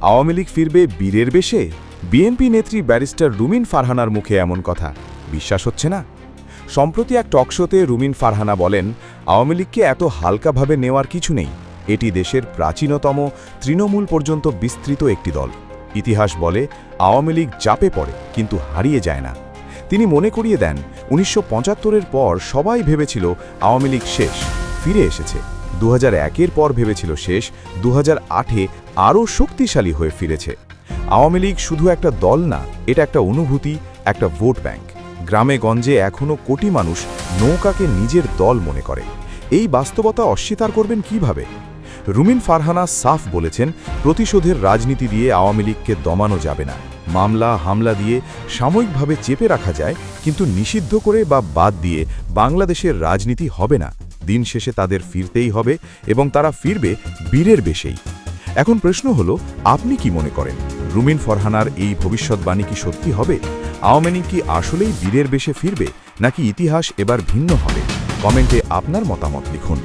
আওয়ামী লীগ ফিরবে বীরের বেশে? বিএনপি নেত্রী ব্যারিস্টার রুমিন ফারহানার মুখে এমন কথা বিশ্বাস হচ্ছে না। সম্প্রতি এক টকশোতে রুমিন ফারহানা বলেন, আওয়ামী লীগকে এত হালকাভাবে নেওয়ার কিছু নেই। এটি দেশের প্রাচীনতম তৃণমূল পর্যন্ত বিস্তৃত একটি দল। ইতিহাস বলে আওয়ামী লীগ চাপে পড়ে কিন্তু হারিয়ে যায় না। তিনি মনে করিয়ে দেন ১৯৭৫-এর পর সবাই ভেবেছিল আওয়ামী লীগ শেষ, ফিরে এসেছে। ২০০১-এর পর ভেবেছিল শেষ, ২০০৮-এ আরও শক্তিশালী হয়ে ফিরেছে। আওয়ামী লীগ শুধু একটা দল না, এটা একটা অনুভূতি, একটা ভোট ব্যাংক। গ্রামে গঞ্জে এখনও কোটি মানুষ নৌকাকে নিজের দল মনে করে। এই বাস্তবতা অস্বীকার করবেন কিভাবে? রুমিন ফারহানা সাফ বলেছেন, প্রতিশোধের রাজনীতি দিয়ে আওয়ামী লীগকে দমানো যাবে না। মামলা হামলা দিয়ে সাময়িকভাবে চেপে রাখা যায়, কিন্তু নিষিদ্ধ করে বা বাদ দিয়ে বাংলাদেশের রাজনীতি হবে না। দিন শেষে তাদের ফিরতেই হবে এবং তারা ফিরবে বীরের বেশেই। এখন প্রশ্ন হলো, আপনি কি মনে করেন রুমিন ফারহানার এই ভবিষ্যৎবাণী কি সত্যি হবে? আওয়ামী লীগ কি আসলেই বীরের বেশে ফিরবে, নাকি ইতিহাস এবার ভিন্ন হবে? কমেন্টে আপনার মতামত লিখুন।